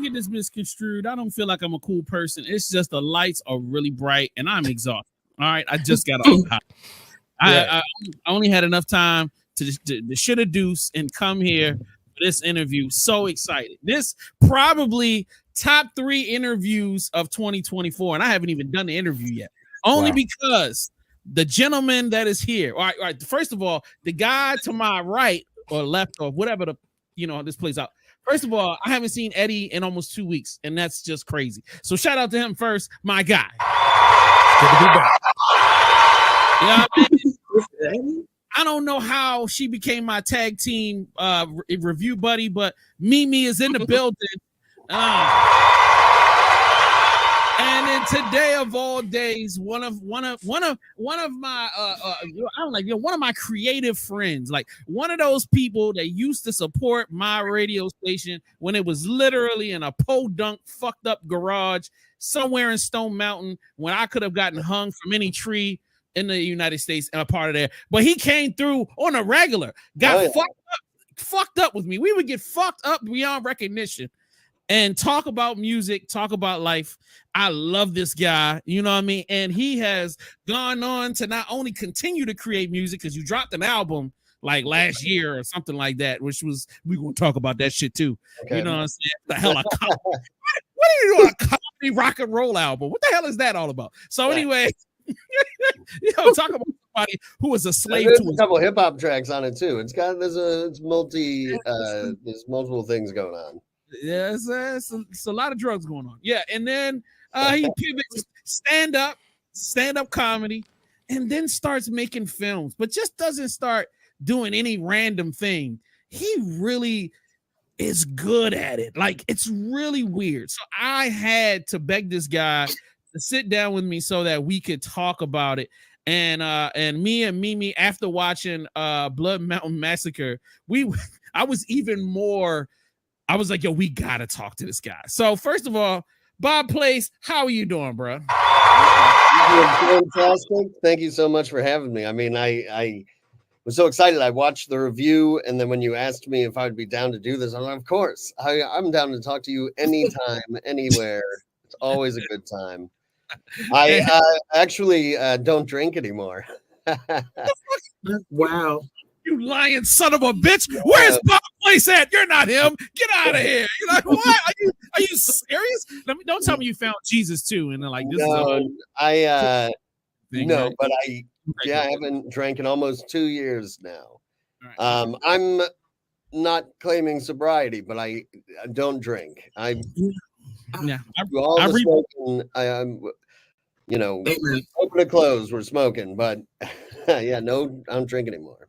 get this misconstrued. I don't feel like I'm a cool person. It's just the lights are really bright and I'm exhausted. All right. I just got off. I only had enough time to shoot a deuce and come here for this interview. So excited. This probably top 3 interviews of 2024. And I haven't even done the interview yet. Only because the gentleman that is here. All right. First of all, the guy to my right or left or whatever this plays out. First of all, I haven't seen Eddie in almost 2 weeks, and that's just crazy. So shout out to him first, my guy. Good to be back. I don't know how she became my tag team review buddy, but Mimi is in the building. And then today of all days, one of my one of my creative friends, like one of those people that used to support my radio station when it was literally in a podunk fucked up garage somewhere in Stone Mountain when I could have gotten hung from any tree in the United States and a part of there. But he came through on a regular, got fucked up with me. We would get fucked up beyond recognition. And talk about music, talk about life. I love this guy, you know what I mean? And he has gone on to not only continue to create music, because you dropped an album like last year or something like that, which was, we're going to talk about that shit too. Okay. You know what I'm saying? The hell, what are you doing? A comedy rock and roll album? What the hell is that all about? So anyway, talk about somebody who was a slave to a couple hip hop tracks on it too. It's there's multiple things going on. Yeah, it's a lot of drugs going on. Yeah, and then he pivots stand-up comedy, and then starts making films, but just doesn't start doing any random thing. He really is good at it. Like, it's really weird. So I had to beg this guy to sit down with me so that we could talk about it. And me and Mimi, after watching Blood Mountain Massacre, I was like, yo, we gotta talk to this guy. So first of all, Bob Place, how are you doing, bro? Fantastic. Thank you so much for having me. I mean, I was so excited. I watched the review, and then when you asked me if I would be down to do this, I'm like, of course. I'm down to talk to you anytime, anywhere. It's always a good time. I actually don't drink anymore. Wow. You lying son of a bitch. Where's Bob Place at? You're not him. Get out of here. You're like, what? Are you serious? Don't tell me you found Jesus too. And they're like, this is a thing, no, right? but I haven't drank in almost 2 years now. Right. I'm not claiming sobriety, but I don't drink. I'm smoking. I'm open to close, we're smoking, but I don't drink anymore.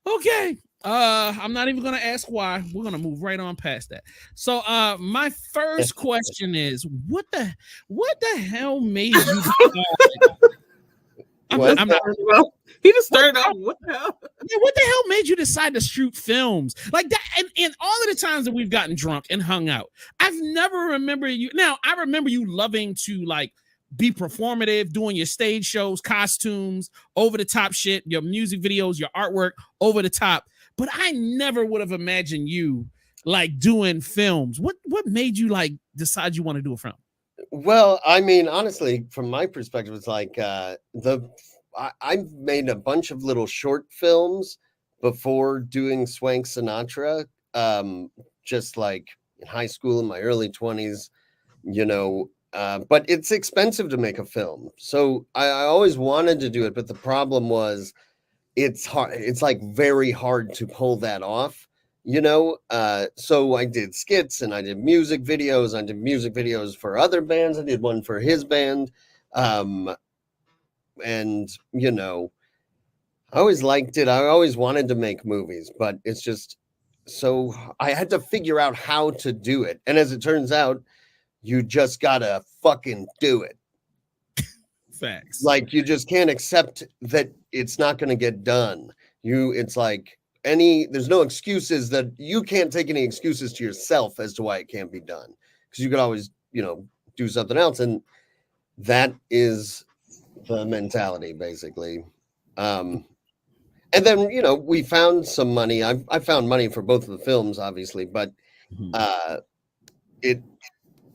Okay. I'm not even gonna ask why. We're gonna move right on past that. So my first question is, what the hell made you he just started off. What the hell? Yeah, what the hell made you decide to shoot films like that? And all of the times that we've gotten drunk and hung out, I've never remember you. Now I remember you loving to like be performative, doing your stage shows, costumes, over the top shit, your music videos, your artwork, over the top. But I never would have imagined you like doing films. What made you like decide you want to do a film? Well, I mean, honestly, from my perspective, it's like I've made a bunch of little short films before doing Swank Sinatra, just like in high school in my early 20s, but it's expensive to make a film. So I always wanted to do it, but the problem was it's hard. It's like very hard to pull that off, so I did skits and I did music videos. I did music videos for other bands. I did one for his band. And, I always liked it. I always wanted to make movies, but it's just so I had to figure out how to do it. And as it turns out, you just gotta fucking do it. Facts. Like, you just can't accept that it's not going to get done. It's like there's no excuses. That you can't take any excuses to yourself as to why it can't be done, because you could always, do something else. And that is the mentality, basically. And then, we found some money. I found money for both of the films, obviously, but it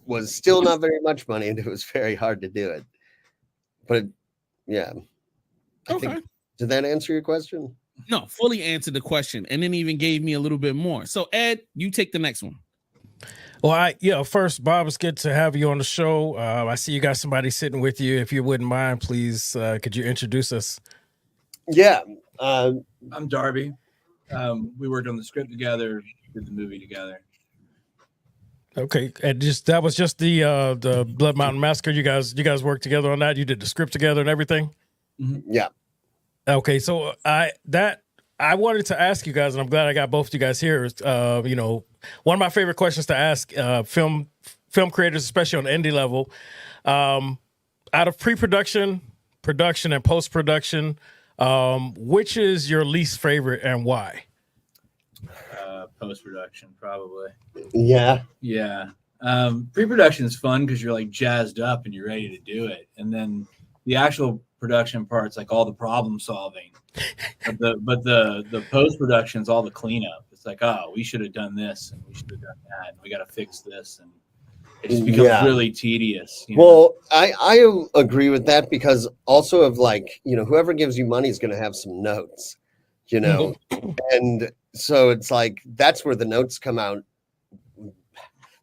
was still not very much money, and it was very hard to do it. But yeah, I think, did that answer your question? No, fully answered the question, and then even gave me a little bit more. So Ed, you take the next one. Well, first, Bob, it's good to have you on the show. I see you got somebody sitting with you. If you wouldn't mind, please, could you introduce us? Yeah, I'm Darby. We worked on the script together, did the movie together. Okay, and that was just the Blood Mountain Massacre. You guys worked together on that. You did the script together and everything. Mm-hmm. Yeah. Okay, so I wanted to ask you guys, and I'm glad I got both of you guys here. One of my favorite questions to ask film creators, especially on the indie level, out of pre-production, production, and post-production, which is your least favorite and why? Post-production, probably. Yeah. Pre-production is fun because you're like jazzed up and you're ready to do it, and then the actual production part's like all the problem solving. But the post-production is all the cleanup. It's like, oh, we should have done this and we should have done that, and we got to fix this, and it just becomes really tedious. Well, I agree with that, because also of like, whoever gives you money is going to have some notes, and so it's like that's where the notes come out.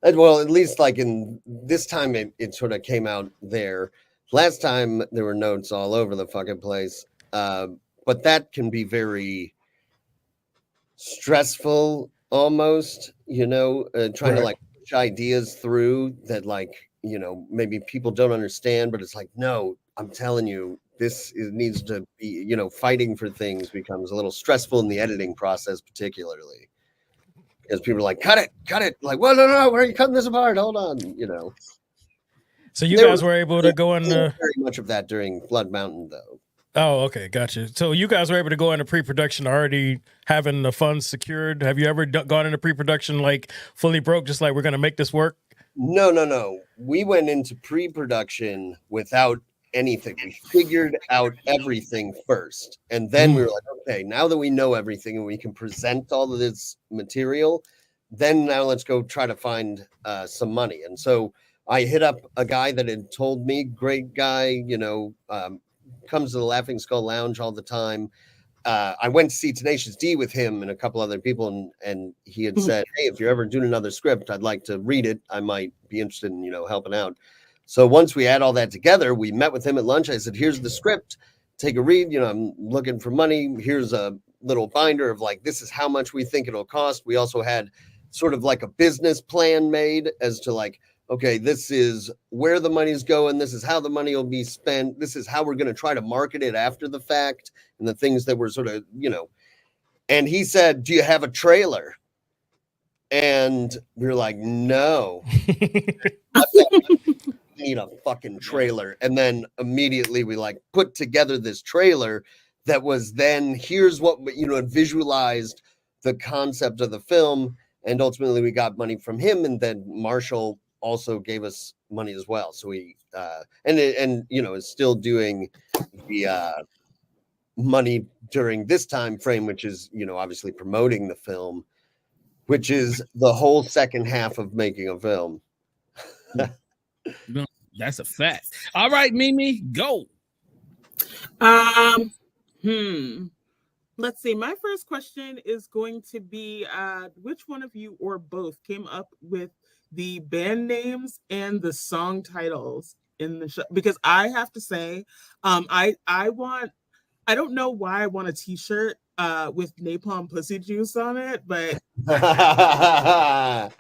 Well, at least like in this time, it sort of came out there. Last time there were notes all over the fucking place, but that can be very stressful, almost. Trying to like push ideas through that, like maybe people don't understand, but it's like, no, I'm telling you, needs to be, fighting for things becomes a little stressful in the editing process, particularly. Because people are like, cut it. Like, well, no, why are you cutting this apart? Hold on, So you guys were able to go in very much of that during Blood Mountain, though. Oh, okay, gotcha. So you guys were able to go into pre-production already having the funds secured. Have you ever gone into pre-production like fully broke, just like we're going to make this work? No. We went into pre-production without anything. We figured out everything first, and then we were like, okay, now that we know everything and we can present all of this material, then now let's go try to find some money. And so I hit up a guy that had told me, great guy, comes to the Laughing Skull Lounge all the time. I went to see Tenacious D with him and a couple other people, and he had said, hey, if you're ever doing another script, I'd like to read it. I might be interested in, helping out. So once we had all that together, we met with him at lunch. I said, here's the script, take a read. I'm looking for money. Here's a little binder of like, this is how much we think it'll cost. We also had sort of like a business plan made as to like, okay, this is where the money's going. This is how the money will be spent. This is how we're going to try to market it after the fact, and the things that were sort of, And he said, do you have a trailer? And we were like, no. We need a fucking trailer. And then immediately we like put together this trailer that was then, here's what, it visualized the concept of the film. And ultimately we got money from him. And then Marshall also gave us money as well. So we is still doing the money during this time frame, which is obviously promoting the film, which is the whole second half of making a film. That's a fact. All right, Mimi, go. Let's see. My first question is going to be which one of you or both came up with the band names and the song titles in the show? Because I have to say, I don't know why I want a t-shirt with napalm pussy juice on it, but I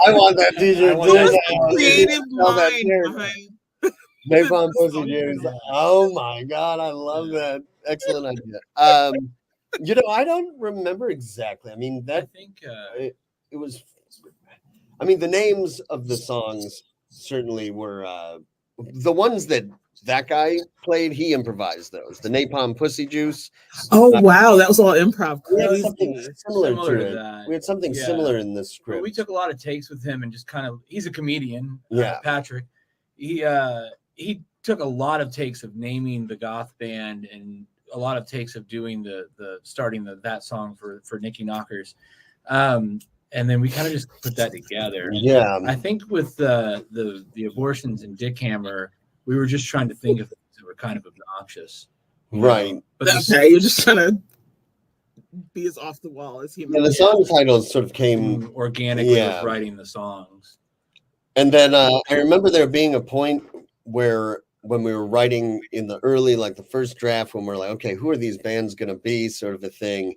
want that t-shirt too. Creative mind behind napalm pussy juice. Oh my god, I love that. Excellent idea. I don't remember exactly. I mean, I think it was. I mean, the names of the songs certainly were the ones that guy played. He improvised those. The napalm pussy juice. Oh wow, that was all improv. We had something similar to it. We had something similar in the script. Well, we took a lot of takes with him and just kind of. He's a comedian. Patrick. He took a lot of takes of naming the goth band and a lot of takes of doing the starting that song for Nikki Knockers. and then we kind of just put that together. Yeah. I think with the abortions and Dick Hammer, we were just trying to think of things that were kind of obnoxious. Right. But Okay, you're just trying to be as off the wall as human. And the song titles sort of came organically Yeah. with writing the songs. And then I remember there being a point where when we were writing in the early, like the first draft, when we're like, okay, who are these bands going to be, sort of a thing.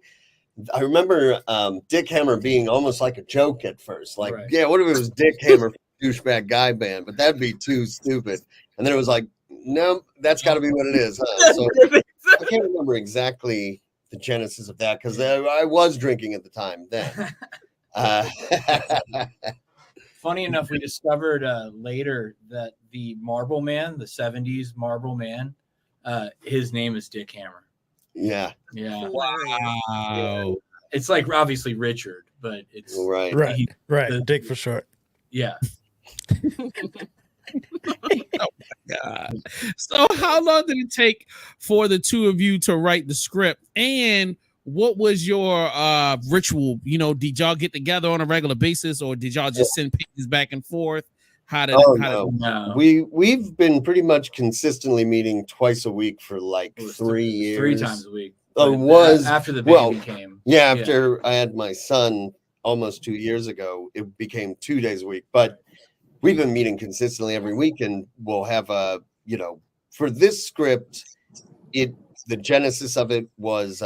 I remember Dick Hammer being almost like a joke at first. Like, Right. yeah, what if it was Dick Hammer, douchebag guy band? But that'd be too stupid. And then it was like, no, that's got to be what it is. Huh? So I can't remember exactly the genesis of that because I was drinking at the time then. Funny enough, we discovered later that the Marble Man, the 70s Marble Man, his name is Dick Hammer. Yeah. Yeah. Wow. It's like obviously Richard, but it's Right. Right. Dick for short. Yeah. God. So how long did it take for the two of you to write the script? And what was your ritual? You know, did y'all get together on a regular basis or did y'all just send pages back and forth? How did No. We've been pretty much consistently meeting twice a week for like 3 years. 3 times a week. Oh, it was after the baby came. Yeah, after I had my son almost 2 years ago, it became 2 days a week. But we've been meeting consistently every week, and we'll have for this script, the genesis of it was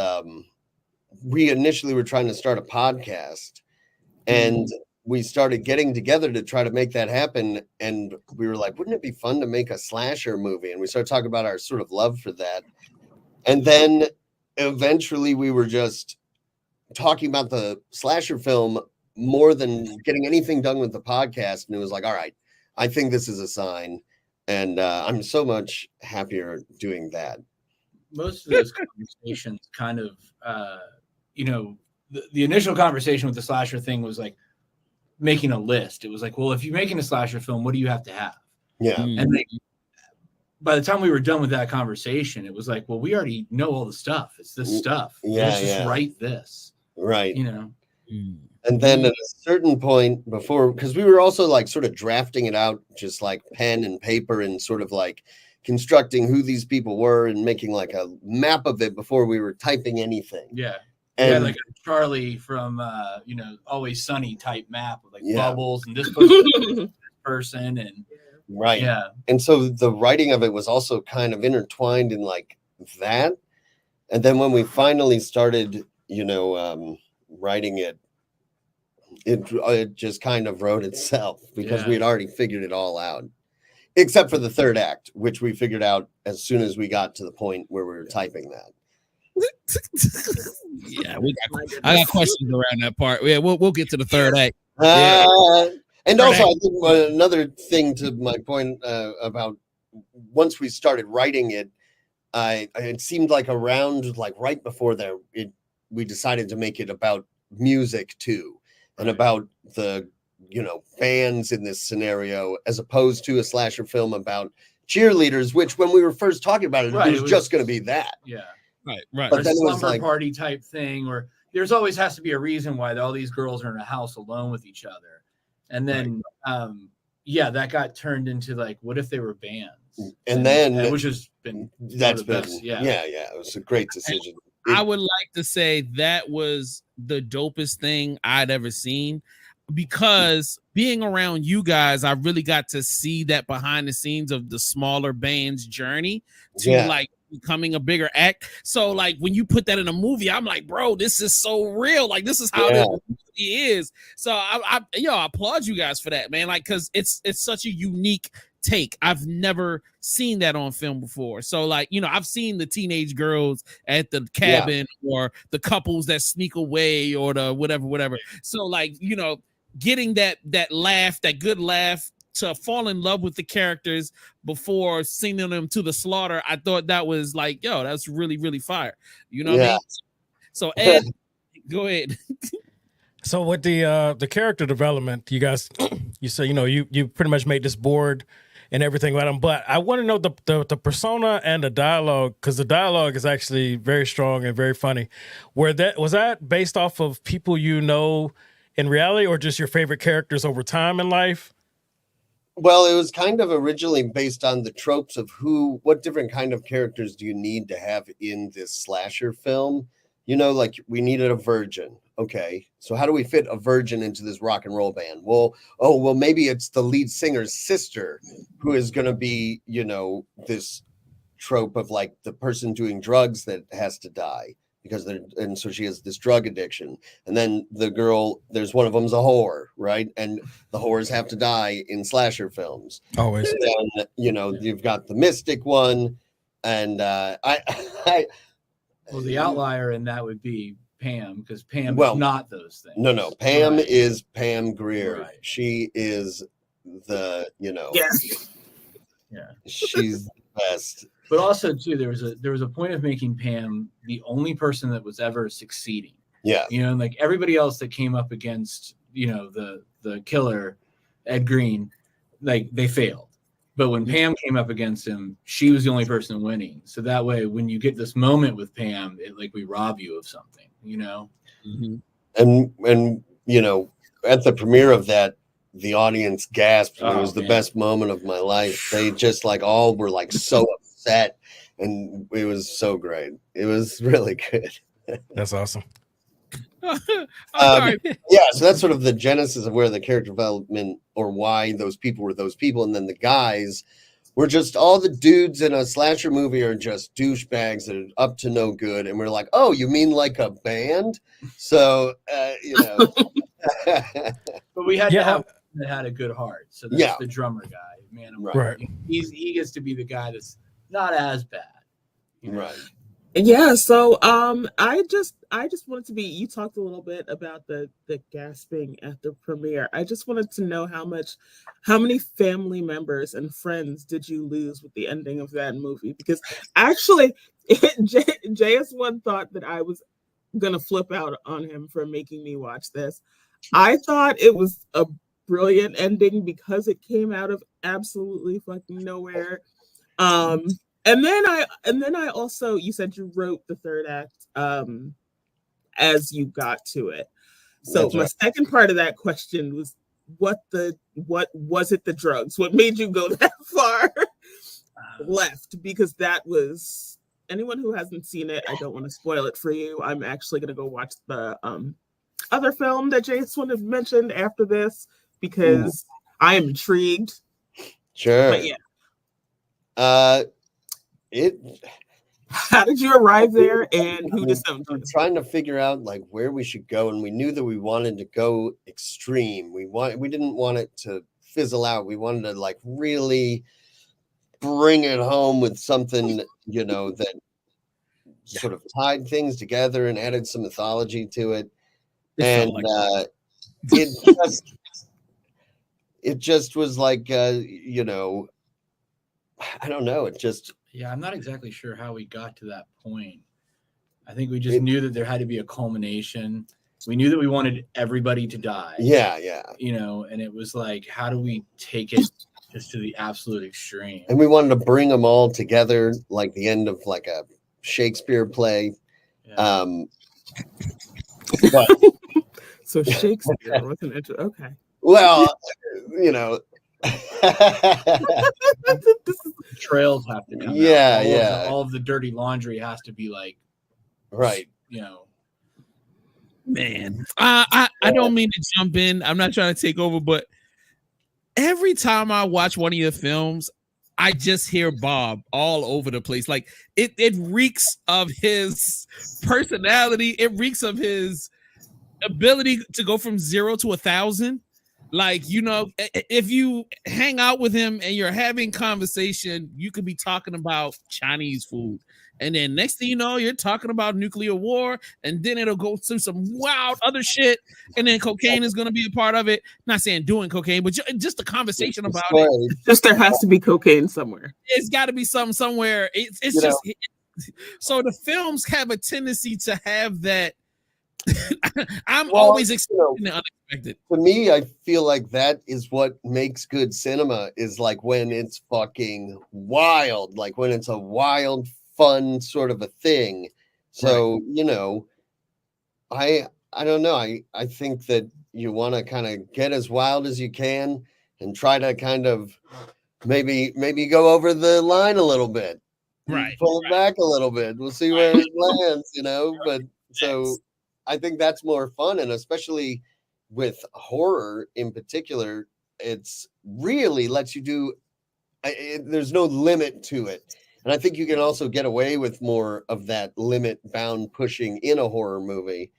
we initially were trying to start a podcast, and we started getting together to try to make that happen. And we were like, wouldn't it be fun to make a slasher movie? And we started talking about our sort of love for that. And then eventually we were just talking about the slasher film more than getting anything done with the podcast. And it was like, all right, I think this is a sign. And I'm so much happier doing that. Most of those conversations kind of, the initial conversation with the slasher thing was like making a list. It was like, well, if you're making a slasher film, what do you have to have? Yeah. And by the time we were done with that conversation, it was like, well, we already know all the stuff. It's this stuff. Let's just write this. Right. And then at a certain point before, because we were also like sort of drafting it out, just like pen and paper and sort of like constructing who these people were and making like a map of it before we were typing anything. Yeah. And like a Charlie from Always Sunny type map with like Yeah. bubbles and this person and right. yeah. And so the writing of it was also kind of intertwined in like that. And then when we finally started, writing it, it just kind of wrote itself because we had already figured it all out, except for the third act, which we figured out as soon as we got to the point where we were typing that. Yeah, I got questions around that part. Yeah, we'll get to the third act. And also, I think another thing to my point about once we started writing it, it seemed like around like right before there, we decided to make it about music too, and about the bands in this scenario, as opposed to a slasher film about cheerleaders. Which, when we were first talking about it, it was just going to be that. Yeah. Right. But Or then a it was slumber like party type thing, or there's always has to be a reason why all these girls are in a house alone with each other. And then, that got turned into like, what if they were bands? And then which has been that's been best, it was a great decision. I would like to say that was the dopest thing I'd ever seen, because being around you guys, I really got to see that behind the scenes of the smaller band's journey to like becoming a bigger act. So like when you put that in a movie, I'm like, bro, this is so real. Like this is how this movie is. So I applaud you guys for that, man. Like, cause it's such a unique take. I've never seen that on film before. So like, I've seen the teenage girls at the cabin or the couples that sneak away or the whatever. So like, getting that laugh, that good laugh, to fall in love with the characters before sending them to the slaughter, I thought that was like, that's really, really fire. You know what I mean? So Ed, go ahead. So with the character development, you guys, you say, you pretty much made this board and everything about them, but I want to know the persona and the dialogue, because the dialogue is actually very strong and very funny. Was that based off of people in reality, or just your favorite characters over time in life? Well, it was kind of originally based on the tropes of what different kind of characters do you need to have in this slasher film? You know, like we needed a virgin. Okay, so how do we fit a virgin into this rock and roll band? Well, maybe it's the lead singer's sister who is going to be, you know, this trope of like the person doing drugs that has to die because and so she has this drug addiction, and then the girl, there's one of them's a whore, right? And the whores have to die in slasher films Always. and then, you know, you've got the mystic one, and Well, the outlier in that would be Pam, because Pam Well, is not those things. no, Pam Right. is Pam Grier. Right. She is the, you know, Yes. Yeah. she's the best. But also too, there was a point of making Pam the only person that was ever succeeding. Yeah. You know, and like everybody else that came up against, you know, the killer, Ed Green, like they failed. But when Pam came up against him, she was the only person winning. So that way, when you get this moment with Pam, it like we rob you of something, you know? Mhm. And you know, at the premiere of that, the audience gasped. And it Oh, was the man. best moment of my life. They just like all were like so upset, and it was so great. It was really good. That's awesome. Sorry. Yeah, so that's sort of the genesis of where the character development, or why those people were those people, and then the guys were just all the dudes in a slasher movie are just douchebags that are up to no good, and we're like, oh, you mean like a band? So you know, But we had Yeah. to have one that had a good heart. So that's Yeah. the drummer guy, man. Right. He gets to be the guy that's not as bad. You know? Right. Yeah, so I just wanted to be, you talked a little bit about the gasping at the premiere. I just wanted to know how many family members and friends did you lose with the ending of that movie? Because actually JS1 thought that I was gonna flip out on him for making me watch this. I thought it was a brilliant ending because it came out of absolutely fucking nowhere. And then I also, you said you wrote the third act as you got to it. So That's my right. second part of that question was what was it, the drugs? What made you go that far left? Because that was, anyone who hasn't seen it, I don't want to spoil it for you. I'm actually gonna go watch the other film that Jason had mentioned after this because I am intrigued. Sure. But yeah. How did you arrive there, and who disowned you? We're trying to figure out like where we should go, and we knew that we wanted to go extreme. We didn't want it to fizzle out. We wanted to like really bring it home with something, you know, that sort of tied things together and added some mythology to it. It And felt it just was like you know, I don't know. It just Yeah, I'm not exactly sure how we got to that point. I think we just knew that there had to be a culmination. We knew that we wanted everybody to die. yeah. You know, and it was like, how do we take it just to the absolute extreme? And we wanted to bring them all together, like the end of like a Shakespeare play. Yeah. But So Shakespeare wasn't interested. Okay. well, you know, This is Trails have to come out. Yeah, All of the dirty laundry has to be like, right. you know. Man, I don't mean to jump in. I'm not trying to take over, but every time I watch one of your films, I just hear Bob all over the place. Like it reeks of his personality. It reeks of his ability to go from 0 to 1,000. Like, you know, if you hang out with him and you're having conversation, you could be talking about Chinese food. And then next thing you know, you're talking about nuclear war, and then it'll go through some wild other shit. And then cocaine is going to be a part of it. Not saying doing cocaine, but just the conversation about it. just, there has to be cocaine somewhere. It's got to be something somewhere. It's You just so the films have a tendency to have that. I'm always expecting the unexpected. To me, I feel like that is what makes good cinema, is like when it's fucking wild, like when it's a wild, fun sort of a thing. So, you know, I don't know. I think that, you want to kind of get as wild as you can and try to kind of maybe go over the line a little bit. Right. Pull it back a little bit. We'll see where it lands, you know. But so I think that's more fun, and especially with horror in particular, it's really lets you do. There's no limit to it, and I think you can also get away with more of that limit-bound pushing in a horror movie.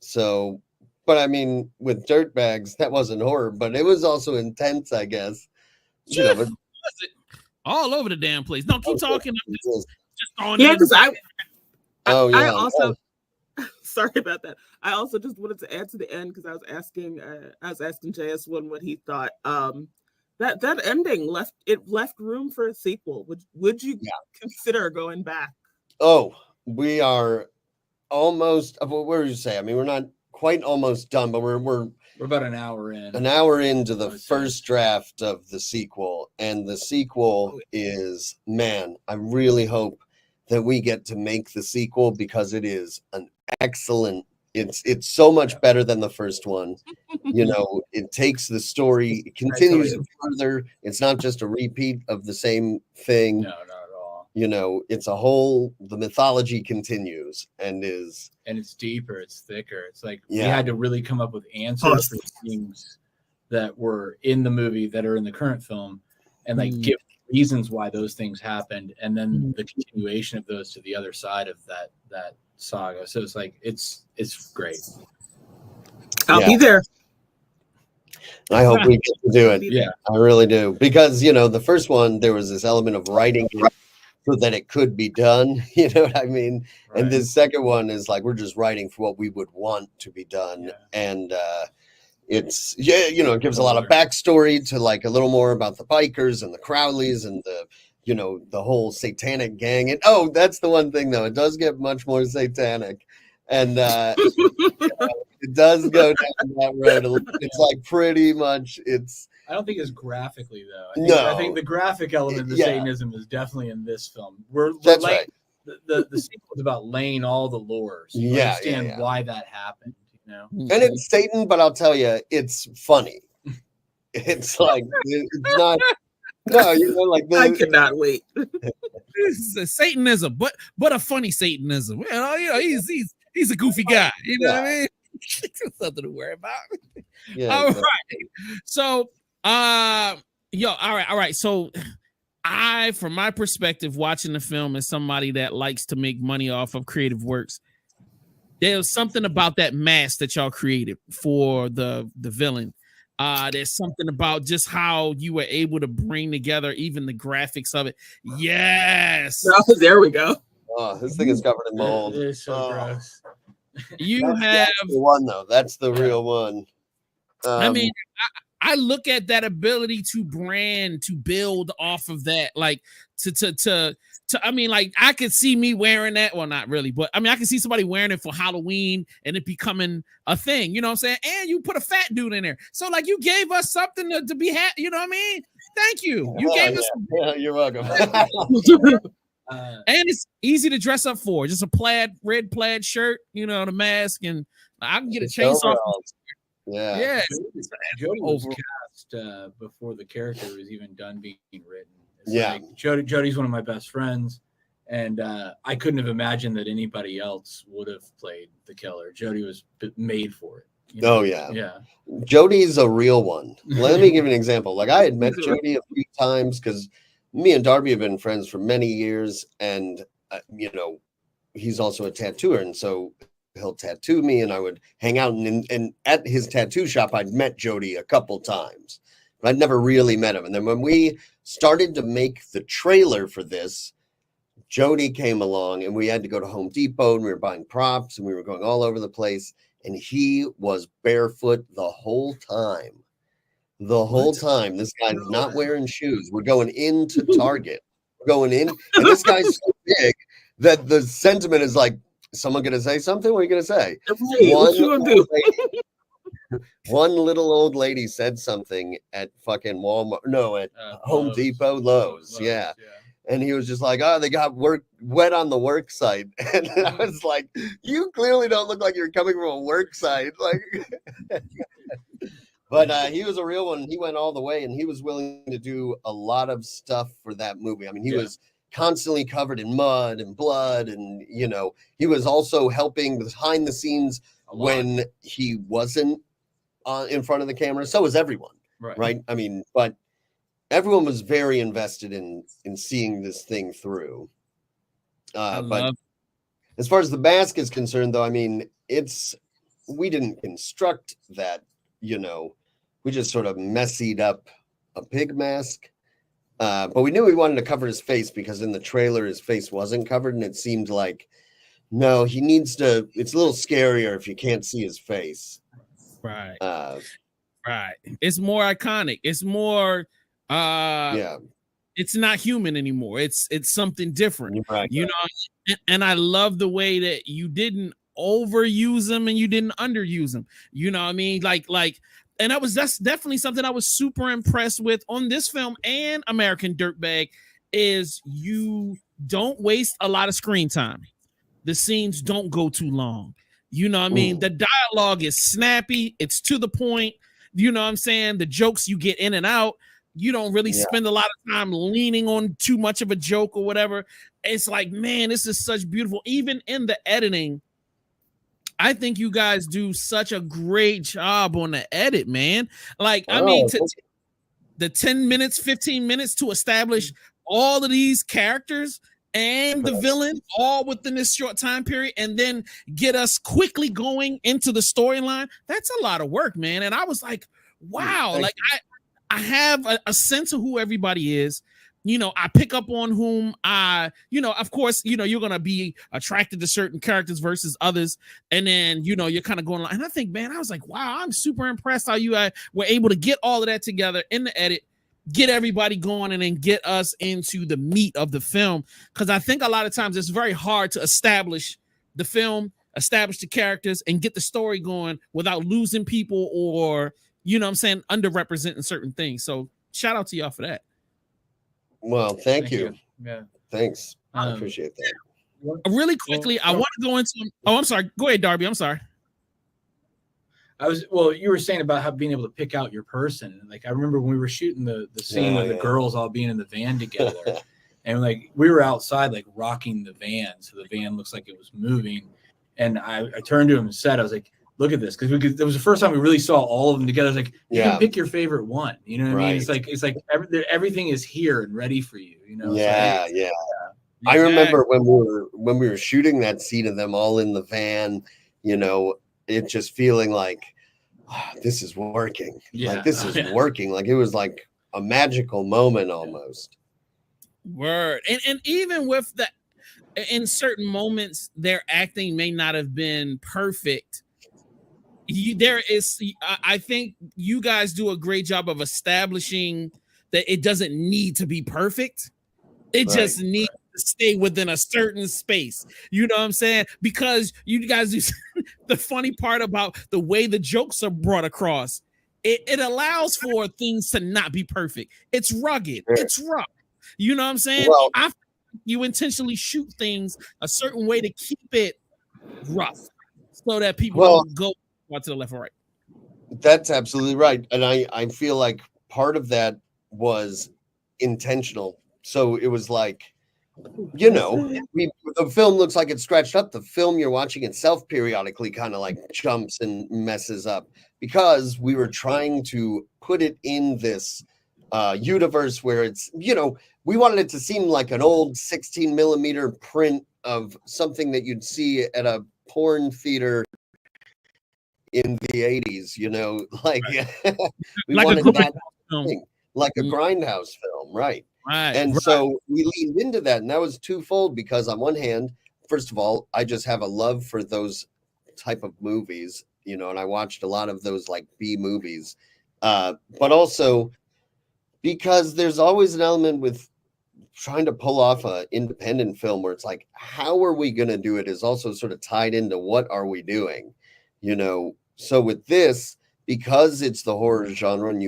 So, but I mean, with Dirtbags, that wasn't horror, but it was also intense, I guess. You know, but all over the damn place. No, keep talking. I'm just throwing Yeah, it in because the- I also sorry about that. I also just wanted to add to the end because I was asking JS1 what he thought. That ending left room for a sequel. Would you consider going back? Oh, we are almost. What would you say? I mean, we're not quite almost done, but we're about an hour in. An hour into the first draft of the sequel, and the sequel is, man, I really hope that we get to make the sequel because it is an excellent. It's so much better than the first one. You know, it takes the story, it continues it further. It's not just a repeat of the same thing. No, not at all. You know, it's a whole. The mythology continues and it's deeper, it's thicker. It's like we Yeah. had to really come up with answers for things that were in the movie that are in the current film, and like give reasons why those things happened, and then the continuation of those to the other side of that saga. So it's like it's great. I'll be there. I hope we get to do it. Yeah. I really do. Because, you know, the first one, there was this element of writing it so that it could be done. You know what I mean? Right. And this second one is like, we're just writing for what we would want to be done. Yeah. And it's, you know, it gives a lot of backstory to like a little more about the bikers and the Crowleys and the, you know, the whole satanic gang. And that's the one thing though. It does get much more satanic. And it does go down that road. It's like pretty much I don't think it's graphically though. I think the graphic element of the Satanism is definitely in this film. That's right. The sequel is about laying all the lore. So you understand why that happened, you know. And it's Satan, but I'll tell you, it's funny. It's like it's not. No, you know, like I cannot wait. This is a Satanism, but a funny Satanism. Well, you know, he's a goofy guy. You know what I mean? Something to worry about. Yeah, All right. So, all right. So, from my perspective, watching the film as somebody that likes to make money off of creative works, there's something about that mask that y'all created for the villain. There's something about just how you were able to bring together even the graphics of it. Yes. Oh, there we go. Oh, this thing is covered in mold. It is so gross. That's the one though. That's the real one. I mean, I look at that ability to brand, to build off of that, like to I mean, like I could see me wearing that. Well, not really, but I mean, I can see somebody wearing it for Halloween and it becoming a thing. You know what I'm saying? And you put a fat dude in there, so like you gave us something to be happy. You know what I mean? Thank you. You gave us. Yeah, you're welcome. And it's easy to dress up for. Just a red plaid shirt, you know, the mask, and I can get a chainsaw. Yeah. Jody was cast before the character was even done being written. It's Yeah. like Jody's one of my best friends, and I couldn't have imagined that anybody else would have played the killer. Jody was made for it. You know? Oh yeah. Yeah. Jody's a real one. Let me give you an example. Like I had met Jody a few times because me and Darby have been friends for many years, and you know, he's also a tattooer, and so he'll tattoo me, and I would hang out and at his tattoo shop. I'd met Jody a couple times, but I'd never really met him. And then when we started to make the trailer for this, Jody came along, and we had to go to Home Depot, and we were buying props, and we were going all over the place, and he was barefoot the whole time. The whole time, this guy's not wearing shoes. We're going into Target. We're going in, and this guy's so big that the sentiment is like, someone going to say something? What are you going to say? One little old lady said something at fucking Walmart. No, at Home Depot, Lowe's. Yeah. And he was just like, oh, they got wet on the work site. And I was like, you clearly don't look like you're coming from a work site. Like, But he was a real one. He went all the way, and he was willing to do a lot of stuff for that movie. I mean, he was constantly covered in mud and blood, and he was also helping behind the scenes when he wasn't in front of the camera. So was everyone, right? I mean, but everyone was very invested in seeing this thing through. But as far as the mask is concerned, though, I mean, we didn't construct that. We just sort of messied up a pig mask. But we knew we wanted to cover his face because in the trailer, his face wasn't covered. And it seemed like, no, he needs to, it's a little scarier if you can't see his face. Right. Right. It's more iconic. It's more, it's not human anymore. It's something different, right. And I love the way that you didn't overuse them and you didn't underuse them. You know what I mean? Like, and that's definitely something I was super impressed with on this film and American Dirtbag is you don't waste a lot of screen time. The scenes don't go too long. You know what I mean? The dialogue is snappy. It's to the point. You know what I'm saying? The jokes you get in and out. You don't really spend a lot of time leaning on too much of a joke or whatever. It's like, man, this is such beautiful. Even in the editing, I think you guys do such a great job on the edit, man. Like, I mean, the 10 minutes, 15 minutes to establish all of these characters and the villain all within this short time period and then get us quickly going into the storyline. That's a lot of work, man. And I was like, wow, like I have a sense of who everybody is. I pick up on whom of course, you're going to be attracted to certain characters versus others. And then, you're kind of going like, and I think, man, I was like, wow, I'm super impressed how you were able to get all of that together in the edit, get everybody going and then get us into the meat of the film. Cause I think a lot of times it's very hard to establish the film, establish the characters and get the story going without losing people or, underrepresenting certain things. So shout out to y'all for that. Well, thank you. Yeah. Thanks. I appreciate that. Really quickly, I want to go into. Oh, I'm sorry. Go ahead, Darby. I'm sorry. You were saying about how being able to pick out your person. Like I remember when we were shooting the scene with the girls all being in the van together, and like we were outside like rocking the van, so the van looks like it was moving. And I turned to him and said, I was like, look at this, because it was the first time we really saw all of them together. I was like, you can pick your favorite one. You know what I mean? It's like everything is here and ready for you. Yeah. I remember when we were shooting that scene of them all in the van. It just feeling like this is working. Yeah. Like this is working. Like it was like a magical moment almost. Word. And even with that, in certain moments, their acting may not have been perfect. I think you guys do a great job of establishing that it doesn't need to be perfect. It just needs to stay within a certain space. You know what I'm saying? Because you guys do the funny part about the way the jokes are brought across. It allows for things to not be perfect. It's rugged. Sure. It's rough. You know what I'm saying? Well, you intentionally shoot things a certain way to keep it rough so that people don't go to the left or right. That's absolutely right. And I feel like part of that was intentional. So it was like, the film looks like it's scratched up. The film you're watching itself periodically kind of like jumps and messes up because we were trying to put it in this universe where it's, we wanted it to seem like an old 16 millimeter print of something that you'd see at a porn theater in the 80s, we like wanted that thing, like a Mm-hmm. grindhouse film, right? Right. And so we leaned into that, and that was twofold because on one hand, first of all, I just have a love for those type of movies, and I watched a lot of those like B movies, but also because there's always an element with trying to pull off an independent film where it's like, how are we going to do it is also sort of tied into what are we doing, So with this, because it's the horror genre and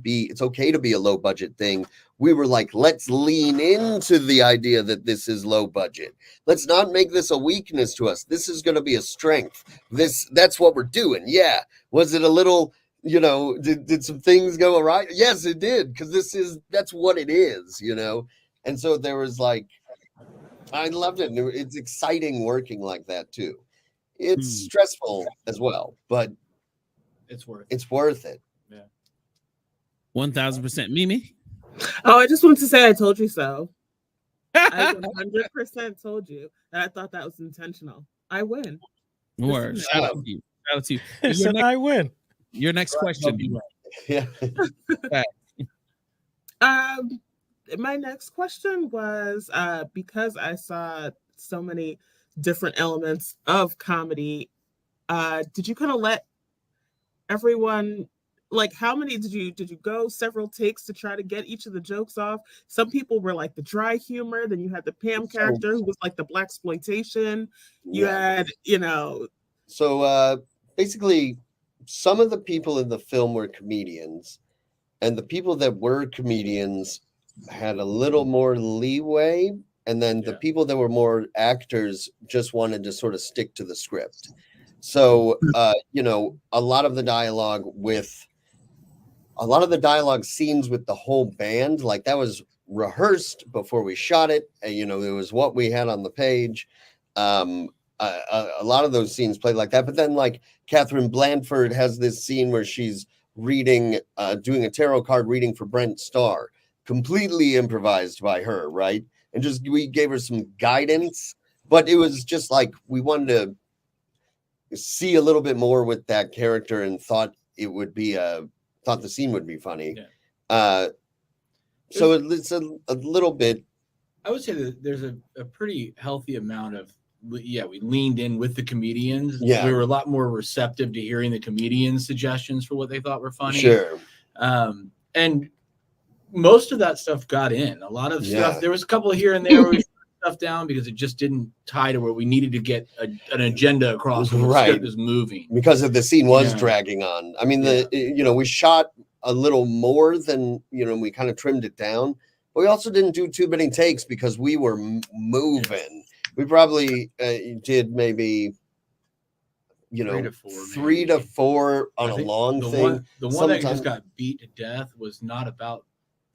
it's okay to be a low budget thing. We were like, let's lean into the idea that this is low budget. Let's not make this a weakness to us. This is going to be a strength. That's what we're doing. Yeah. Was it a little you know, did some things go awry? Yes, it did, because that's what it is, you know. And so there was like, I loved it. It's exciting working like that too. It's stressful as well, but It's worth it. Yeah. 1000%. Mimi. Oh, I just wanted to say I told you so. I 100% told you, and I thought that was intentional. I win. Word. Shout out to you. Shout out to you. He said, I win. Your next question. Yeah. My next question was because I saw so many different elements of comedy. Did you kind of let everyone, like, how many did you go several takes to try to get each of the jokes off? Some people were like the dry humor. Then you had the Pam character who was like the blaxploitation. You had, you know. So basically, some of the people in the film were comedians, and the people that were comedians had a little more leeway, and then the people that were more actors just wanted to sort of stick to the script. So you know, a lot of the dialogue scenes with the whole band, like that was rehearsed before we shot it, and you know, it was what we had on the page. A lot of those scenes played like that, but then like Catherine Blandford has this scene where she's reading, doing a tarot card reading for Brent Starr, completely improvised by her, right? And just we gave her some guidance, but it was just like we wanted to see a little bit more with that character, and thought the scene would be funny. So it's a little bit. I would say that there's a pretty healthy amount of, we leaned in with the comedians. Yeah. We were a lot more receptive to hearing the comedians' suggestions for what they thought were funny. Sure. And most of that stuff got in. A lot of stuff, there was a couple here and there where we shut stuff down because it just didn't tie to where we needed to get an agenda across when the script was moving. Because of the scene was dragging on. I mean, you know, we shot a little more than, you know, we kind of trimmed it down, but we also didn't do too many takes because we were moving. We probably did maybe, you know, 3 to 4 on a long thing. The one that just got beat to death was not about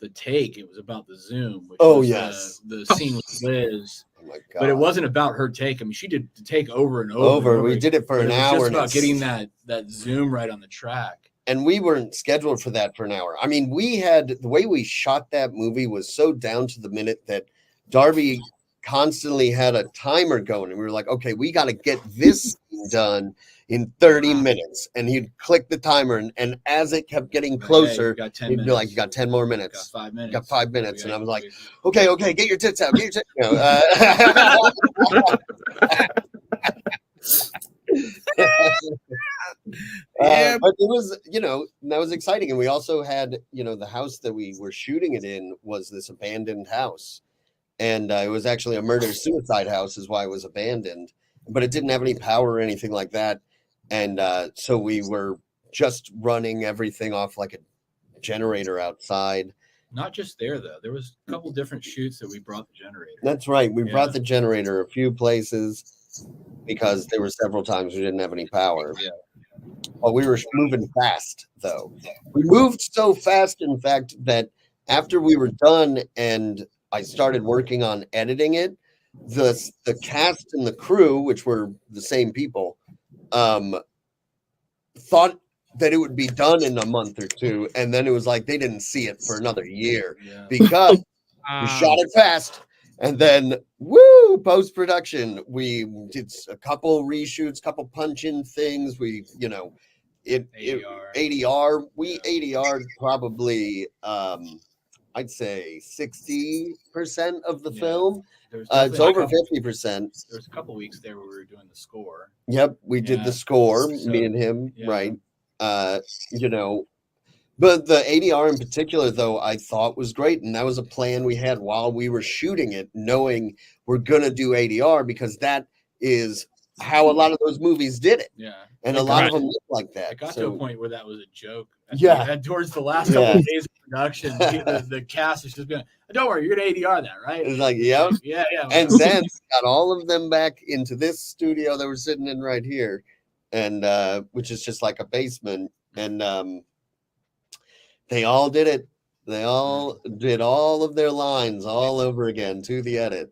the take; it was about the Zoom. Which was the scene with Liz. Oh my God. But it wasn't about her take. I mean, she did the take over and over. We did it for an hour. It was just about getting that Zoom right on the track. And we weren't scheduled for that for an hour. I mean, the way we shot that movie was so down to the minute that Darby constantly had a timer going, and we were like, okay, we got to get this done in 30 minutes. And he'd click the timer, and as it kept getting closer, he'd be like, you got 10 more minutes. Got 5 minutes. You got 5 minutes. And I was like, okay, get your tits out. Get your tits out. But it was, you know, that was exciting. And we also had, you know, the house that we were shooting it in was this abandoned house. And it was actually a murder-suicide house is why it was abandoned. But it didn't have any power or anything like that. And so we were just running everything off like a generator outside. Not just there, though. There was a couple different shoots that we brought the generator. That's right. We brought the generator a few places because there were several times we didn't have any power. Yeah. But we were moving fast, though. We moved so fast, in fact, that after we were done and I started working on editing it, the cast and the crew, which were the same people, thought that it would be done in a month or two, and then it was like they didn't see it for another year because we shot it fast, and then post-production we did a couple reshoots, couple punch-in things. We, you know, ADR. We ADR'd probably I'd say 60% of the film. It's over 50%. There was a couple weeks there where we were doing the score. Yep, we did the score, me and him, right? You know, but the ADR in particular, though, I thought was great, and that was a plan we had while we were shooting it, knowing we're gonna do ADR because that is how a lot of those movies did it. Yeah, and a lot of them look like that. It got to a point where that was a joke. And towards the last couple of days of production, the cast is just going, "Don't worry, you're gonna ADR that, right?" It's like, yeah. And then got all of them back into this studio that we're sitting in right here, and which is just like a basement, and they all did it. They all did all of their lines all over again to the edit,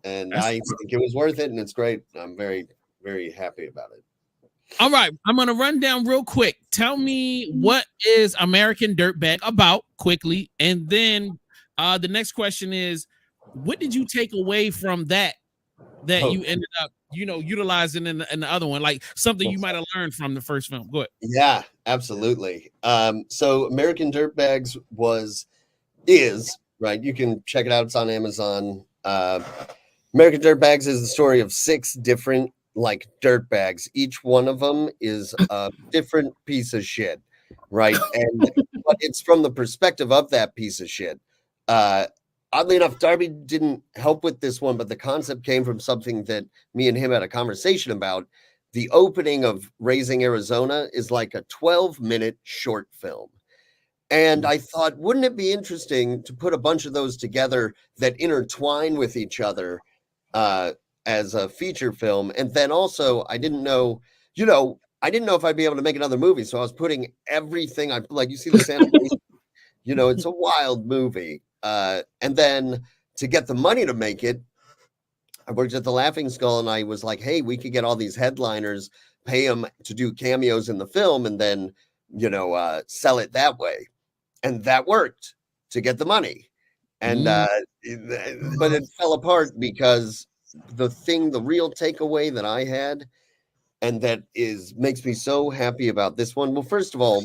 and I think it was worth it, and it's great. I'm very, very happy about it. All right, I'm gonna run down real quick. Tell me what is American Dirtbag about quickly, and then the next question is, what did you take away from that you ended up, utilizing in the other one, like something you might have learned from the first film? Go ahead. Yeah, absolutely. So American Dirtbags is right. You can check it out. It's on Amazon. American Dirtbags is the story of 6 different like dirtbags. Each one of them is a different piece of shit, right? And but it's from the perspective of that piece of shit. Oddly enough, Darby didn't help with this one, but the concept came from something that me and him had a conversation about. The opening of Raising Arizona is like a 12-minute short film. And I thought, wouldn't it be interesting to put a bunch of those together that intertwine with each other as a feature film? And then also, I didn't know if I'd be able to make another movie. So I was putting everything you see this animation, it's a wild movie. And then to get the money to make it, I worked at the Laughing Skull, and I was like, hey, we could get all these headliners, pay them to do cameos in the film, and then, sell it that way. And that worked to get the money. And, but it fell apart because the real takeaway that I had, and that makes me so happy about this one. Well, first of all,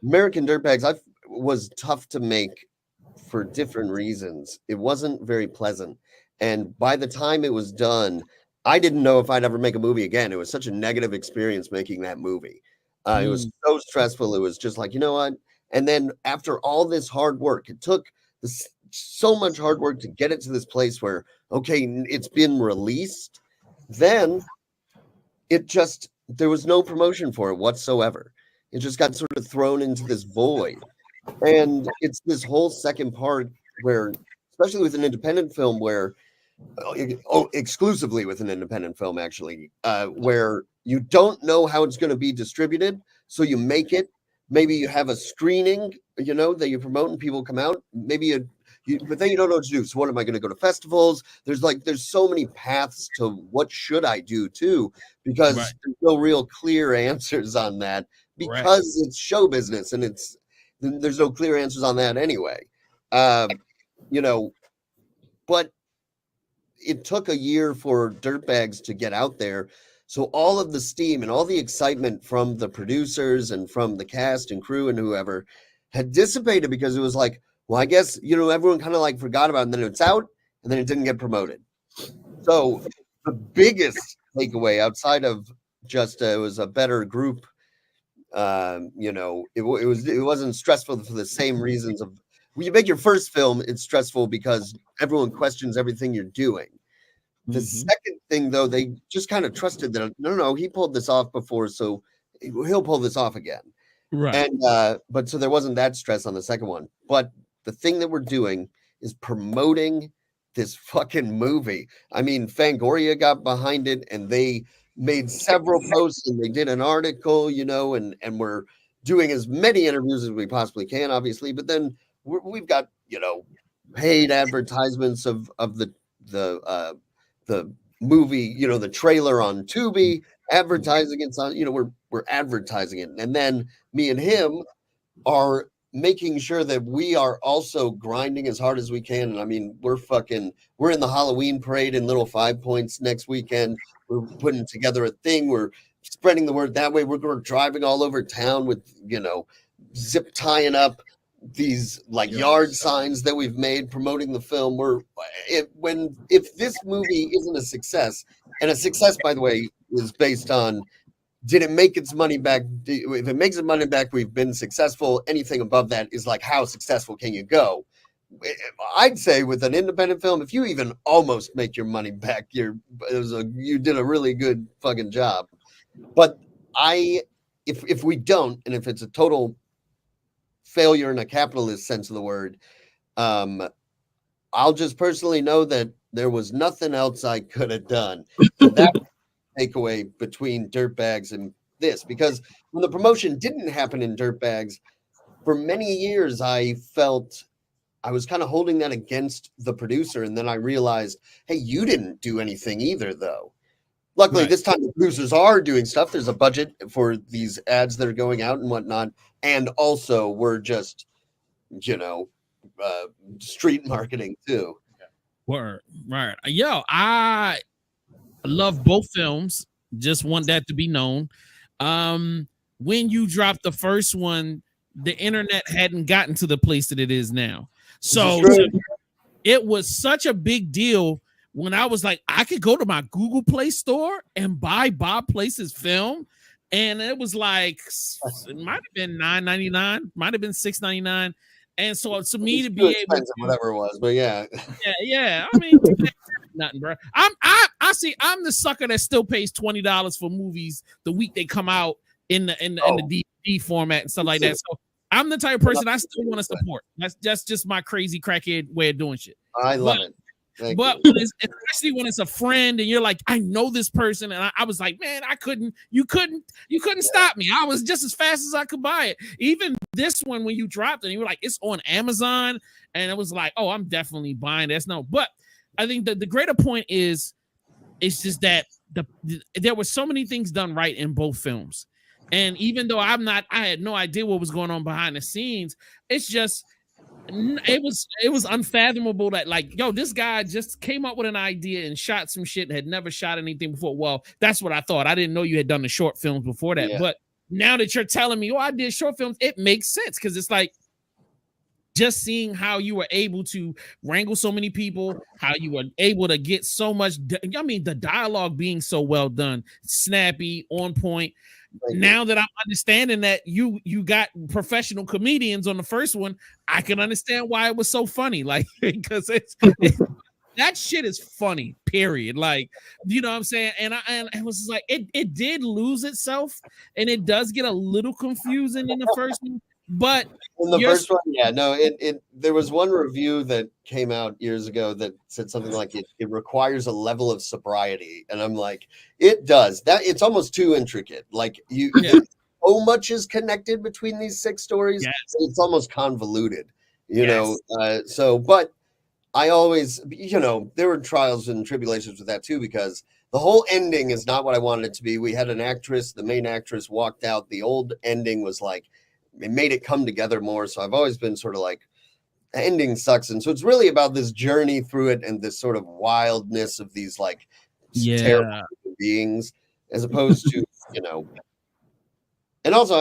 American Dirtbags was tough to make for different reasons. It wasn't very pleasant. And by the time it was done, I didn't know if I'd ever make a movie again. It was such a negative experience making that movie. It was so stressful. It was just like, you know what? And then after all this hard work, it took so much hard work to get it to this place where, okay, it's been released. Then there was no promotion for it whatsoever. It just got sort of thrown into this void. And it's this whole second part where, especially with an independent film exclusively with an independent film, actually, where you don't know how it's going to be distributed. So you make it, maybe you have a screening, that you promote and people come out, maybe but then you don't know what to do. So what am I going to go to festivals? There's so many paths to what should I do too, because there's no real clear answers on that, because it's show business and there's no clear answers on that anyway. But it took a year for Dirtbags to get out there. So all of the steam and all the excitement from the producers and from the cast and crew and whoever had dissipated, because it was like, well, I guess, everyone kind of like forgot about it, and then it's out, and then it didn't get promoted. So the biggest takeaway outside of just it was a better group, it wasn't stressful for the same reasons of, when you make your first film, it's stressful because everyone questions everything you're doing. The second thing, though, they just kind of trusted that, no, he pulled this off before, so he'll pull this off again. Right. And, but so there wasn't that stress on the second one. But the thing that we're doing is promoting this fucking movie. I mean, Fangoria got behind it, and they made several posts, and they did an article, and we're doing as many interviews as we possibly can, obviously. But then we've got, paid advertisements of the movie, the trailer on Tubi, advertising it's on, we're advertising it. And then me and him are making sure that we are also grinding as hard as we can. And I mean, we're in the Halloween parade in Little 5 Points next weekend. We're putting together a thing. We're spreading the word that way. We're driving all over town with, zip tying up these yard signs that we've made promoting the film. If this movie isn't a success, and a success, by the way, is based on, did it make its money back? If it makes its money back, we've been successful. Anything above that is like, how successful can you go? I'd say with an independent film, if you even almost make your money back, you did a really good fucking job. But if we don't, and if it's a total failure in a capitalist sense of the word, I'll just personally know that there was nothing else I could have done. So that takeaway between Dirtbags and this, because when the promotion didn't happen in Dirtbags, for many years I felt I was kind of holding that against the producer, and then I realized, hey, you didn't do anything either, though. Luckily, this time the producers are doing stuff. There's a budget for these ads that are going out and whatnot, and also we're just, street marketing too. Word, right? Yo, I love both films. Just want that to be known. When you dropped the first one, the internet hadn't gotten to the place that it is now. So it was such a big deal when I was like, I could go to my Google Play store and buy Bob Place's film. And it was like, it might have been $9.99, might have been $6.99. And so to me to be able to, whatever it was, but yeah. I mean, nothing, bro. I see. I'm the sucker that still pays $20 for movies the week they come out in the DVD format and stuff like that. So I'm the type of person I still want to support. That's just my crazy crackhead way of doing shit. I love it. But especially when it's a friend and you're like, I know this person, and I was like, man, you couldn't stop me. I was just as fast as I could buy it. Even this one, when you dropped it, you were like, it's on Amazon, and it was like, oh, I'm definitely buying this. No, but I think the greater point is, it's just that there were so many things done right in both films, and even though I had no idea what was going on behind the scenes. It's just. It was unfathomable that, like, yo, this guy just came up with an idea and shot some shit, had never shot anything before. Well, that's what I thought. I didn't know you had done the short films before that. Yeah. But now that you're telling me, oh, I did short films, it makes sense, because it's like just seeing how you were able to wrangle so many people, how you were able to get so much. I mean, the dialogue being so well done, snappy, on point. Now that I'm understanding that you got professional comedians on the first one, I can understand why it was so funny. Like, because that shit is funny, period. Like, you know what I'm saying? And it was like, it did lose itself, and it does get a little confusing in the first one. But in the first one, there was one review that came out years ago that said something like it requires a level of sobriety, and I'm like, it does. That it's almost too intricate. Like so much is connected between these 6 stories. Yes. It's almost convoluted, you know. But I always, there were trials and tribulations with that too, because the whole ending is not what I wanted it to be. We had an actress, the main actress, walked out. The old ending was like, it made it come together more. So I've always been sort of like, the ending sucks. And so it's really about this journey through it and this sort of wildness of these like terrible beings, as opposed to, and also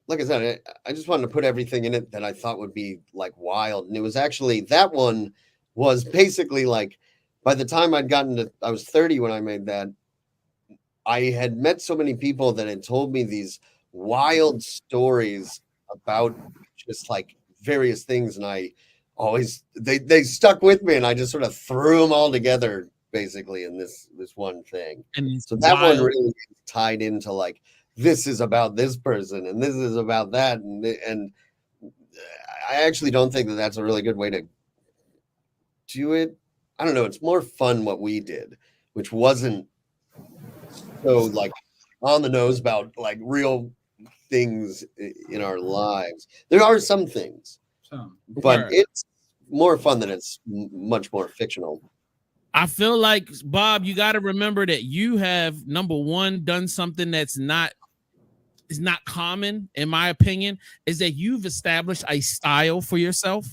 like I said, I just wanted to put everything in it that I thought would be like wild. And it was actually, that one was basically like, by the time I was 30 when I made that, I had met so many people that had told me these wild stories about just like various things, and I always they stuck with me, and I just sort of threw them all together basically in this one thing. And so that one really tied into like, this is about this person and this is about that, and I actually don't think that that's a really good way to do it. I don't know, it's more fun what we did, which wasn't so like on the nose about like real things in our lives. There are some things, but it's more fun than it's much more fictional. I feel like, Bob, you got to remember that you have, number one, done something that's not common, in my opinion, is that you've established a style for yourself.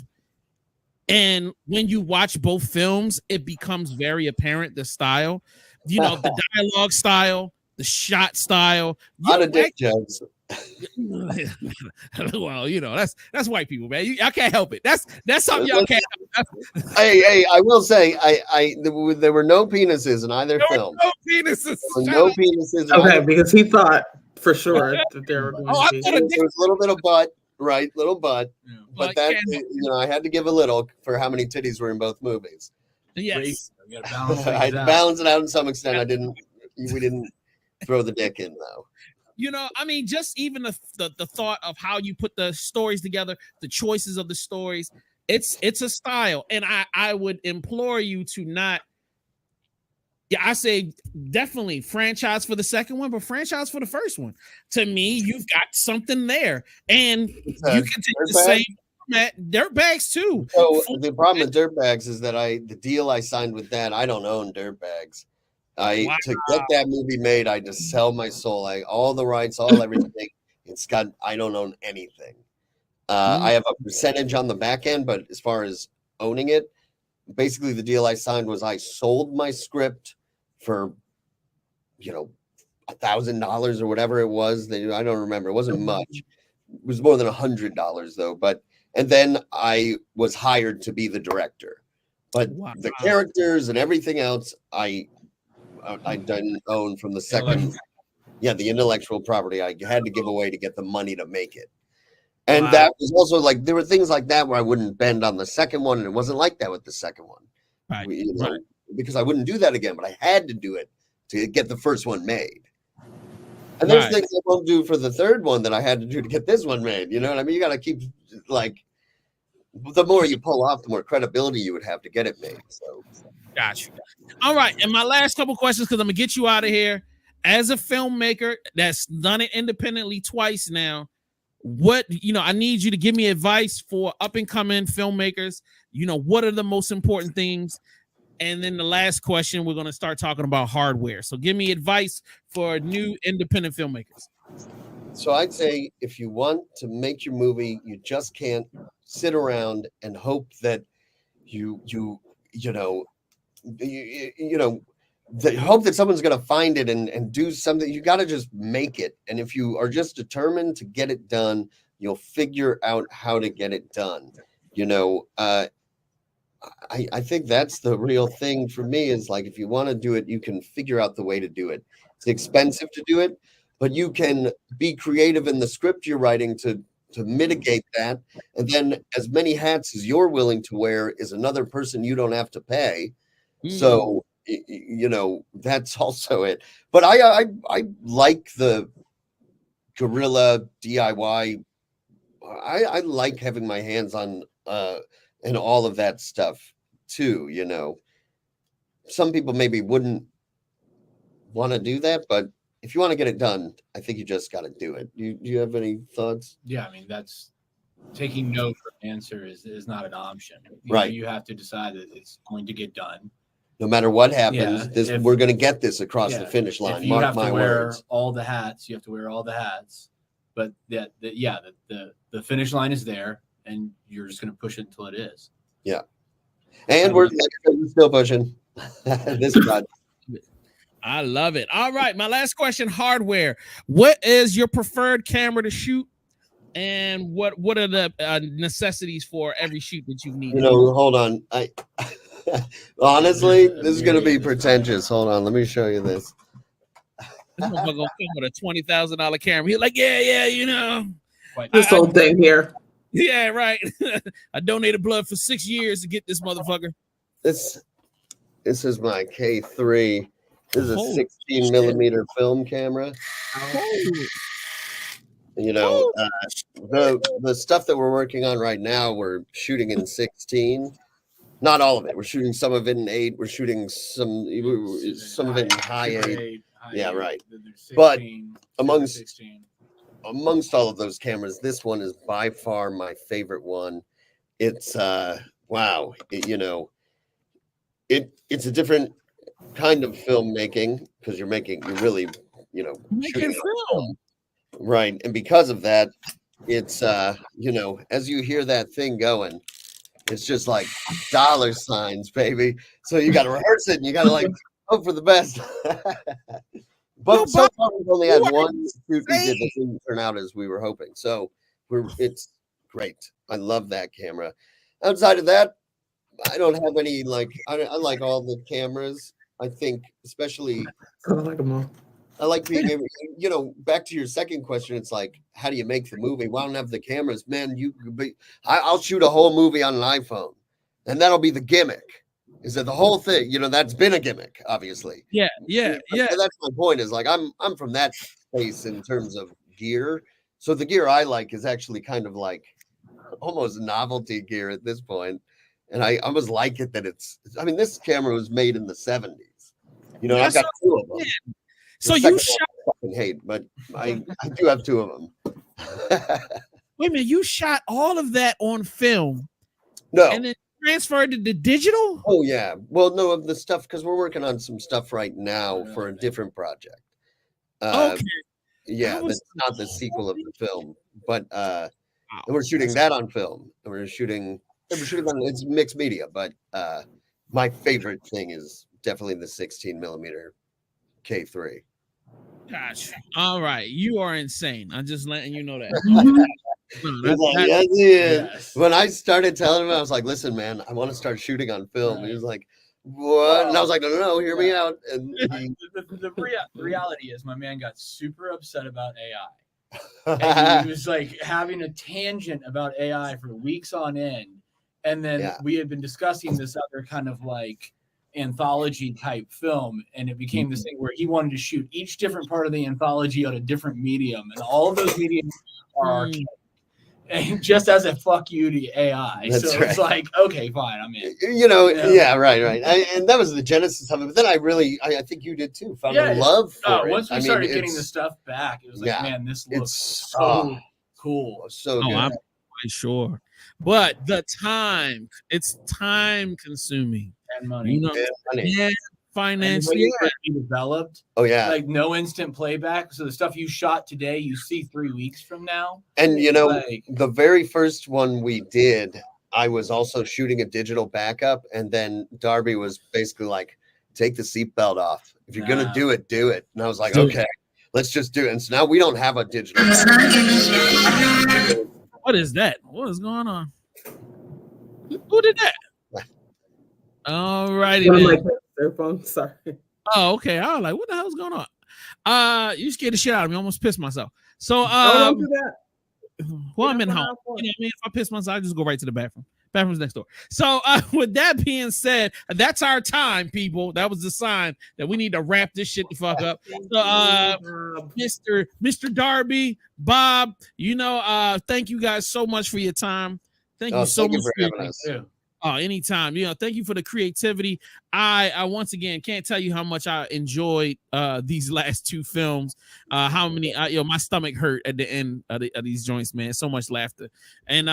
And when you watch both films, it becomes very apparent, the style, the dialogue style, the shot style. Not a dick jokes. Well, that's white people, man. I can't help it. That's something y'all can't help. Hey, I will say, there were no penises in either film. No penises. No penises. Okay, because he thought for sure that there were going to be. There was a little bit of butt, right? Little butt. Yeah. But that, I had to give a little for how many titties were in both movies. Yes. I had to balance it out to some extent. We didn't throw the dick in though. I mean, just even the thought of how you put the stories together, the choices of the stories, it's a style. And I would implore you to not, Yeah, I say definitely franchise for the second one, but franchise for the first one. To me, you've got something there, and you can take the same format, dirtbags too. So the problem with dirtbags is that the deal I signed with that, I don't own dirtbags. To get that movie made, I just sell my soul. All the rights, all everything. I don't own anything. I have a percentage on the back end, but as far as owning it, basically the deal I signed was I sold my script for, $1,000 or whatever it was. I don't remember. It wasn't much. It was more than $100 though. And then I was hired to be the director. But the characters and everything else, I didn't own from the second. Yeah, the intellectual property I had to give away to get the money to make it. And that was also like, there were things like that where I wouldn't bend on the second one, and it wasn't like that with the second one. Right. Because I wouldn't do that again, but I had to do it to get the first one made. And there's things I won't do for the third one that I had to do to get this one made. You know what I mean? You got to keep, the more you pull off, the more credibility you would have to get it made. So, gotcha. All right. And my last couple questions, because I'm going to get you out of here. As a filmmaker that's done it independently twice now, I need you to give me advice for up and coming filmmakers. What are the most important things? And then the last question, we're going to start talking about hardware. So give me advice for new independent filmmakers. So I'd say if you want to make your movie, you just can't sit around and hope that hope that someone's going to find it and do something. You got to just make it. And if you are just determined to get it done, you'll figure out how to get it done. I think that's the real thing for me is like, if you want to do it, you can figure out the way to do it. It's expensive to do it, but you can be creative in the script you're writing to mitigate that. And then as many hats as you're willing to wear is another person you don't have to pay. So, that's also it. But I like the guerrilla DIY. I like having my hands on and all of that stuff too. Some people maybe wouldn't want to do that, but if you want to get it done, I think you just got to do it. Do you have any thoughts? Yeah, I mean, that's taking no for an answer is not an option. You have to decide that it's going to get done. No matter what happens, we're going to get this across the finish line. You have to wear all the hats. You have to wear all the hats. But the finish line is there, and you're just going to push it until it is. Yeah. And we're still pushing this project. I love it. All right. My last question, hardware. What is your preferred camera to shoot? And what are the necessities for every shoot that you need? Hold on. Honestly, this is going to be pretentious. Hold on. Let me show you this. This motherfucker gonna come with a $20,000 camera. He's like, yeah, this whole thing here. Yeah, right. I donated blood for 6 years to get this motherfucker. This is my K3. This is a 16 millimeter film camera. The stuff that we're working on right now, we're shooting in 16. Not all of it. We're shooting some of it in 8. We're shooting some of it in high 8. Yeah, right. But amongst all of those cameras, this one is by far my favorite one. It's wow. It's a different kind of filmmaking because you're really making film. Right. And because of that, it's as you hear that thing going, it's just like dollar signs, baby. So you got to rehearse it and you got to hope for the best. But so far we've only had one shoot we did that didn't turn out as we were hoping. So it's great. I love that camera. Outside of that, I don't have any I like all the cameras. I think especially I like them all. I like being able, back to your second question. It's like, how do you make the movie? Well, I don't have the cameras, man. I'll shoot a whole movie on an iPhone, and that'll be the gimmick. Is that the whole thing? That's been a gimmick, obviously. Yeah. So that's my point. Is like I'm from that space in terms of gear. So the gear I like is actually kind of like almost novelty gear at this point, and I almost like it that this camera was made in the 70s. You know, I've got That's 2 of them. Yeah. The So second you one shot. I fucking hate, but I do have 2 of them. Wait a minute, you shot all of that on film No. and then transferred it to digital? Oh yeah. Well, no, of the stuff because we're working on some stuff right now for a different project. Okay. Yeah, That was that's not the sequel of the film, but Wow. and we're shooting that on film. And we're shooting on it's mixed media, but my favorite thing is definitely the 16 millimeter K3. Gosh. All right. You are insane. I'm just letting you know that. He's like, yes, he is. When I started telling him, I was like, listen, man, I want to start shooting on film. He was like, what? And I was like, no, hear me out. And The reality is my man got super upset about AI. And he was like having a tangent about AI for weeks on end. And then we had been discussing this other kind of like anthology type film, and it became this thing where he wanted to shoot each different part of the anthology on a different medium, and all of those mediums are and just as a fuck you to AI. That's so right. It's like, okay, fine, I'm in. You know, yeah, right. And that was the genesis of it. But then I think you did too. Found a love for it. Once we started getting the stuff back, it was like, man, this looks so cool. So good. I'm quite sure. But it's time consuming. And money. You know, financially developed. Oh yeah, like no instant playback. So the stuff you shot today, you see 3 weeks from now. And you know, the very first one we did, I was also shooting a digital backup, and then Darby was basically like, "Take the seatbelt off. If you're gonna do it, do it." And I was like, "Okay, let's just do it." And so now we don't have a digital backup. What is that? What is going on? Who did that? All righty then. Their phone, sorry. Oh, okay. I was like, what the hell's going on? You scared the shit out of me. I almost pissed myself. So don't do that. Well, I'm in home. You know what I mean? If I piss myself, I just go right to the bathroom. Bathroom's next door. So with that being said, that's our time, people. That was the sign that we need to wrap this shit the fuck up. So Mr. Darby, Bob, you know, thank you guys so much for your time. Thank you so much for having us. Oh, anytime. You know, thank you for the creativity. I once again can't tell you how much I enjoyed these last 2 films. How many my stomach hurt at the end of these joints, man. So much laughter. And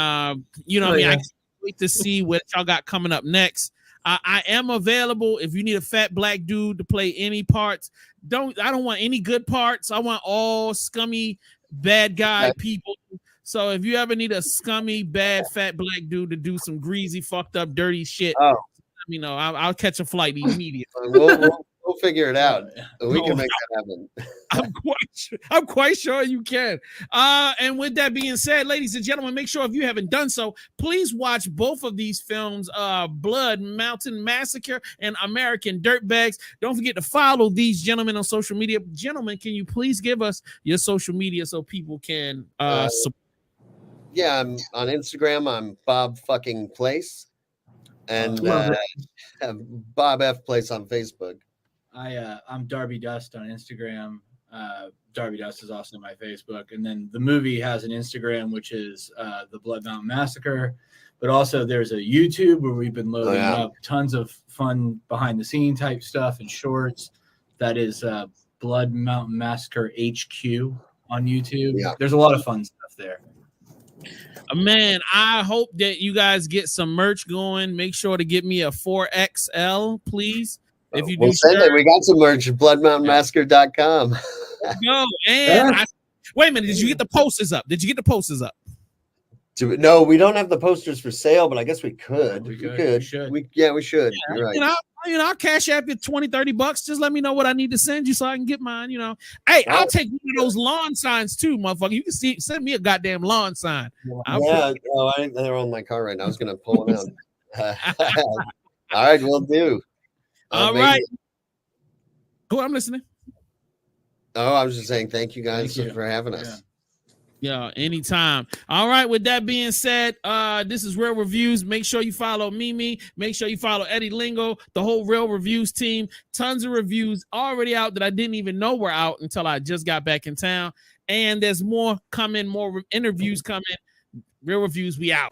you know, I can't wait to see what y'all got coming up next. I am available if you need a fat black dude to play any parts. I don't want any good parts. I want all scummy bad guy people. So if you ever need a scummy, bad, fat black dude to do some greasy, fucked up, dirty shit, let me know. I'll catch a flight immediately. We'll figure it out. We can make that happen. I'm quite sure you can. And with that being said, ladies and gentlemen, make sure if you haven't done so, please watch both of these films, Blood Mountain Massacre and American Dirtbags. Don't forget to follow these gentlemen on social media. Gentlemen, can you please give us your social media so people can support? Yeah, I'm on Instagram. I'm Bob fucking Place, and Bob F Place on Facebook. I'm Darby Dust on Instagram. Darby Dust is also on my Facebook, and then the movie has an Instagram, which is the Blood Mountain Massacre. But also there's a YouTube where we've been loading up tons of fun behind the scene type stuff and shorts. That is Blood Mountain Massacre HQ on YouTube. Yeah. There's a lot of fun stuff there. Man, I hope that you guys get some merch going. Make sure to get me a 4XL, please. If you do, send it. We got some merch at bloodmountainmassacre.com. No, and wait a minute. Did you get the posters up? No, we don't have the posters for sale, but I guess we could. We should. We should. Yeah, you're right. I'll cash app you $20-$30. Just let me know what I need to send you so I can get mine. You know, hey, I'll take one of those lawn signs too, motherfucker. You can send me a goddamn lawn sign. They're on my car right now. I was gonna pull them out. All right, we'll do. All right. Cool, I'm listening. Oh, I was just saying thank you guys for having us. Yeah, anytime. All right. With that being said, this is Real Reviews. Make sure you follow Mimi. Make sure you follow Eddie Lingo, the whole Real Reviews team. Tons of reviews already out that I didn't even know were out until I just got back in town. And there's more coming, more interviews coming. Real Reviews, we out.